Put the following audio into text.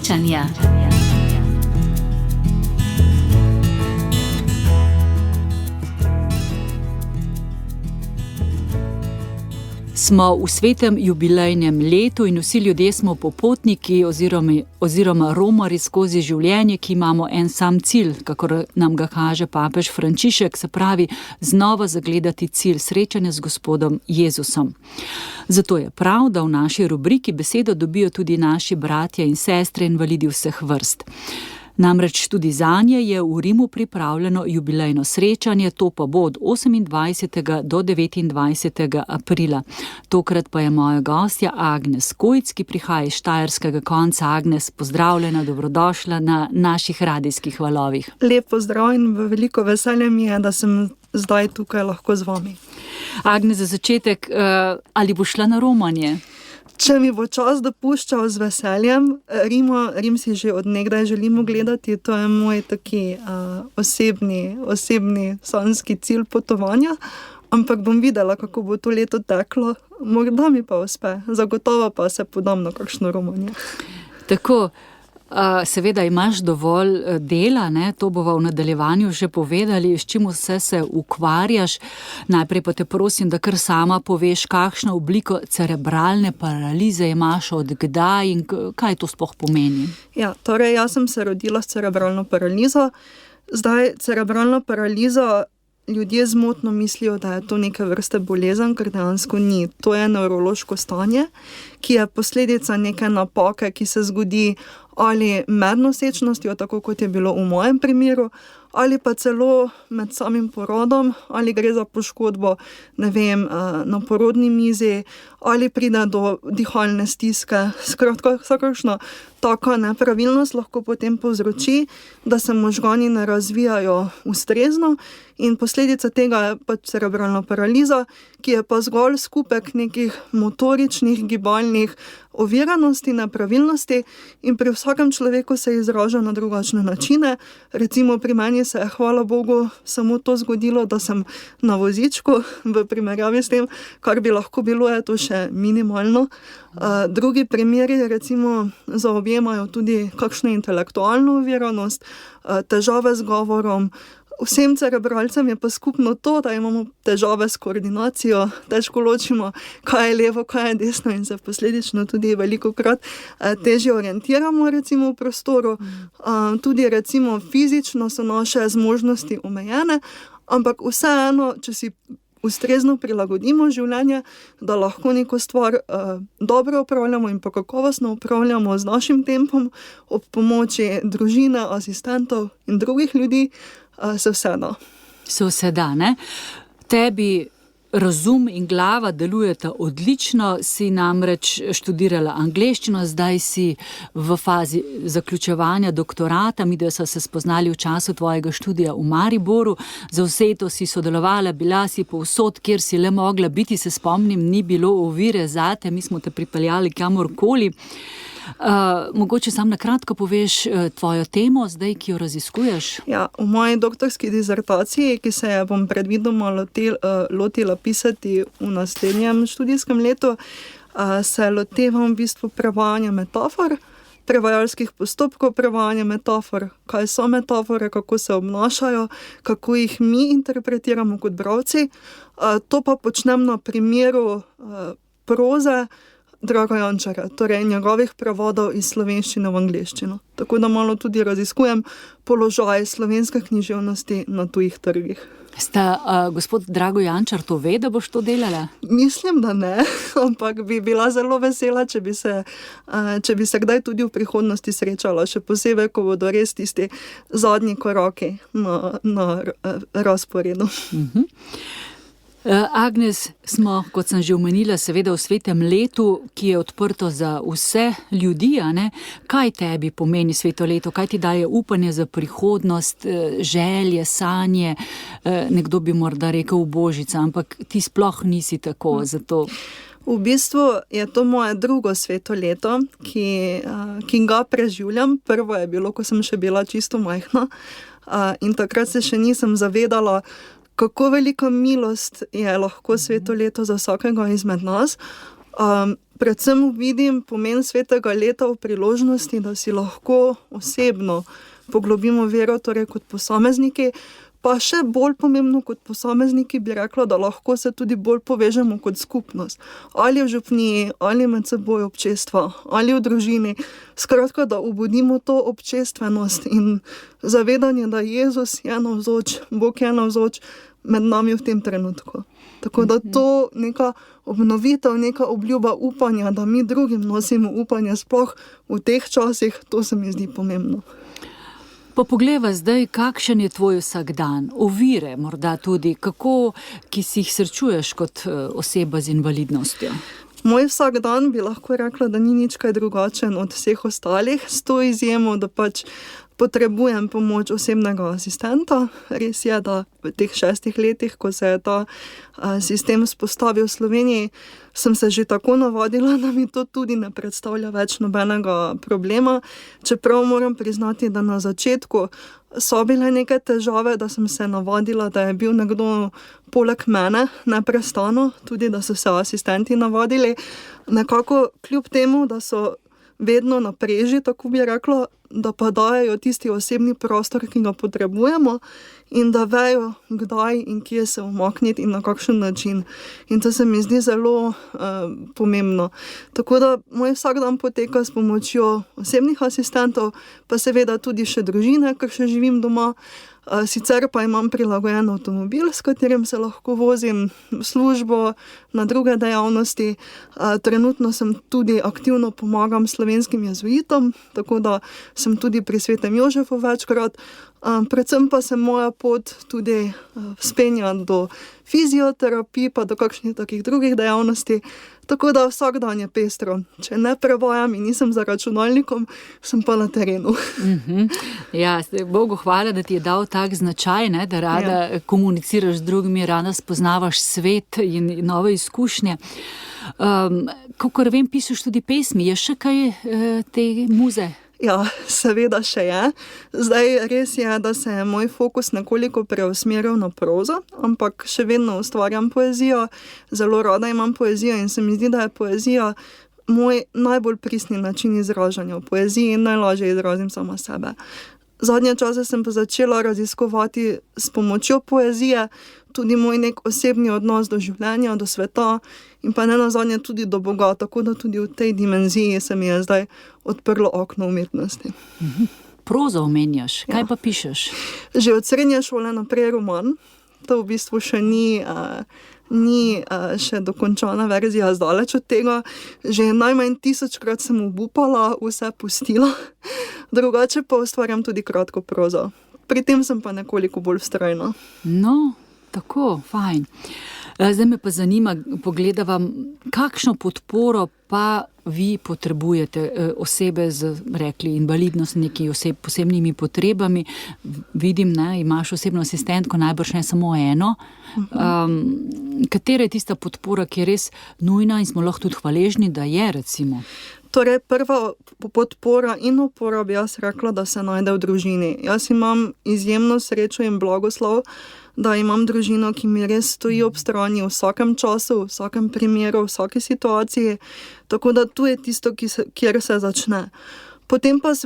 srečanja. Smo v svetem jubilejnem letu in vsi ljudje smo popotniki oziroma romarji skozi življenje, ki imamo en sam cilj, kakor nam ga kaže papež Frančišek, se pravi znova zagledati cilj srečanja z Gospodom Jezusom. Zato je prav, da v naši rubriki besedo dobijo tudi naši bratje in sestre invalidi vseh vrst. Namreč tudi zanje je v Rimu pripravljeno jubilejno srečanje, to pa bo od 28. do 29. aprila. Tokrat pa je moja gostja Agnes Kojc, ki prihaja iz štajerskega konca. Agnes, pozdravljena, dobrodošla na naših radijskih valovih. Lep pozdrav in veliko veselje mi je, da sem zdaj tukaj lahko z vami. Agnes, za začetek, ali bo šla na romanje? Če mi bo čas dopuščal, z veseljem. Rim si že od nekdaj želimo gledati, to je moj taki osebni sanjski cilj potovanja, ampak bom videla, kako bo to leto teklo. Morda mi pa uspe, zagotovo pa se podam na kakšno romanje. Tako, seveda imaš dovolj dela, ne? To bova v nadaljevanju že povedali, s čim vse se ukvarjaš. Najprej pa te prosim, da kar sama poveš, kakšno obliko cerebralne paralize imaš, od kdaj in kaj to sploh pomeni. Ja, torej jaz sem se rodila s cerebralno paralizo. Zdaj, cerebralno paralizo ljudje zmotno mislijo, da je to neke vrste bolezen, ker dejansko ni. To je nevrološko stanje, ki je posledica neke napake, ki se zgodi ali med nosečnostjo, tako kot je bilo v mojem primeru, ali pa celo med samim porodom, ali gre za poškodbo, na porodni mizi, ali pride do dihalne stiske. Skratka, vsakršna taka nepravilnost lahko potem povzroči, da se možgani ne razvijajo ustrezno in posledica tega je pač cerebralna paraliza, ki je pa zgolj skupek nekih motoričnih, gibalnih oviranosti, nepravilnosti in pri vsakem človeku se izraža na drugačne načine. Recimo pri meni se je, hvala Bogu, samo to zgodilo, da sem na vozičku, v primerjavi s tem, kar bi lahko bilo, je to še minimalno. Drugi primeri recimo zaobjemajo tudi kakšno intelektualno oviranost, težave z govorom. Vsem cerebralcem je pa skupno to, da imamo težave s koordinacijo, težko ločimo, kaj je levo, kaj je desno in se posledično tudi velikokrat težje orientiramo recimo v prostoru. Tudi recimo fizično so naše zmožnosti omejene, ampak vseeno, če si ustrezno prilagodimo življenje, da lahko neko stvar dobro opravljamo in pa kakovostno opravljamo z našim tempom, ob pomoči družine, asistentov in drugih ljudi, se vse da. Se vse da, ne? Tebi razum in glava delujeta odlično, si namreč študirala angleščino, zdaj si v fazi zaključevanja doktorata, midva sva se spoznali v času tvojega študija v Mariboru, zavzeto si sodelovala, bila si povsod, kjer si le mogla biti, se spomnim, ni bilo ovire zate, mi smo te pripeljali kamorkoli. Mogoče sam na kratko poveš tvojo temo zdaj, ki jo raziskuješ? Ja, v moji doktorski dizertaciji, ki se je bom predvidoma lotila pisati v naslednjem študijskem letu, se lotevam v bistvu prevajanja metafor, prevajalskih postopkov prevajanja metafor, kaj so metafore, kako se obnašajo, kako jih mi interpretiramo kot bralci. To pa počnem na primeru proze Draga Jančarja, torej njegovih prevodov iz slovenščine v angleščino. Tako da malo tudi raziskujem položaj slovenske književnosti na tujih trgih. Gospod Drago Jančar to ve, da boš to delala? Mislim, da ne, ampak bi bila zelo vesela, če bi se kdaj tudi v prihodnosti srečala, še posebej, ko bodo res tisti zadnji koraki na razporedu. Agnes, smo, kot sem že omenila, seveda v svetem letu, ki je odprto za vse ljudi, a ne? Kaj tebi pomeni sveto leto? Kaj ti daje upanje za prihodnost, želje, sanje? Nekdo bi morda rekel božica, ampak ti sploh nisi tako, zato... V bistvu je to moje drugo sveto leto, ki ga preživljam. Prvo je bilo, ko sem še bila čisto majhna, in takrat se še nisem zavedala, kako velika milost je lahko sveto leto za vsakega izmed nas. predvsem vidim pomen svetega leta v priložnosti, da si lahko osebno poglobimo vero, torej kot posamezniki, pa še bolj pomembno kot posamezniki bi rekla, da lahko se tudi bolj povežemo kot skupnost. Ali v župniji, ali med seboj občestva, ali v družini. Skratka, da obudimo to občestvenost in zavedanje, da Jezus je navzoč, Bog je navzoč med nami v tem trenutku. Tako da to neka obnovitev, neka obljuba upanja, da mi drugim nosimo upanje sploh v teh časih, to se mi zdi pomembno. Pa poglejva zdaj, kakšen je tvoj vsakdan, ovire morda tudi, kako, ki si jih srečuješ kot oseba z invalidnostjo? Moj vsakdan bi lahko rekla, da ni nič kaj drugačen od vseh ostalih, s to izjemo, da pač potrebujem pomoč osebnega asistenta. Res je, da v teh 6 letih, ko se je ta sistem vzpostavil v Sloveniji, sem se že tako navadila, da mi to tudi ne predstavlja več nobenega problema. Čeprav moram priznati, da na začetku so bile neke težave, da sem se navadila, da je bil nekdo poleg mene neprestano, tudi da so se asistenti navadili. Nekako kljub temu, da so vedno na preži, tako bi rekla, da pa dajejo tisti osebni prostor, ki ga potrebujemo in da vejo, kdaj in kje se umakniti in na kakšen način. In to se mi zdi zelo pomembno. Tako da moj vsakdan poteka s pomočjo osebnih asistentov, pa seveda tudi še družine, ker še živim doma. Sicer pa imam prilagojen avtomobil, s katerim se lahko vozim v službo, na druge dejavnosti. Trenutno sem tudi aktivno pomagam slovenskim jezuitom, tako da sem tudi pri Svetem Jožefu večkrat. Predvsem pa se moja pot tudi vzpenja do fizioterapij, pa do kakšnih takih drugih dejavnosti. Tako da vsak dan je pestro. Če ne prevajam in nisem za računalnikom, sem pa na terenu. Ja, Bogu hvala, da ti je dal tak značaj, ne, da rada komuniciraš z drugimi, rada spoznavaš svet in nove izkušnje. Kakor vem, pišeš tudi pesmi. Je še kaj te muze? Ja, seveda še je. Zdaj res je, da se je moj fokus nekoliko preusmeril na prozo, ampak še vedno ustvarjam poezijo. Zelo rada imam poezijo in se mi zdi, da je poezija moj najbolj pristni način izražanja. V poeziji najlažje izrazim sama sebe. Zadnje čase sem pa začela raziskovati s pomočjo poezije tudi moj nek osebni odnos do življenja, do sveta in pa nenazadnje tudi do Boga, tako da tudi v tej dimenziji se mi je zdaj odprlo okno umetnosti. Prozo omenjaš, kaj pa pišeš? Že od srednje šole naprej roman, to v bistvu še ni še dokončana verzija, zdaleč od tega. Že najmanj 1000-krat sem obupala, vse pustila. Drugače pa ustvarjam tudi kratko prozo. Pri tem sem pa nekoliko bolj vztrajna. No, tako, fajn. Zdaj me pa zanima, pogledava, kakšno podporo pa vi potrebujete, osebe z, rekli, invalidnostniki, oseb posebnimi potrebami. Vidim, ne, imaš osebno asistentko, najbrž ne samo eno. Katera je tista podpora, ki je res nujna in smo lahko tudi hvaležni, da je, recimo? Torej, prva podpora in opora bi jaz rekla, da se najde v družini. Jaz imam izjemno srečo in blagoslov, da imam družino, ki mi res stoji ob strani v vsakem času, v vsakem primeru, v vsaki situaciji. Tako da tu je tisto, kjer se začne. Potem pa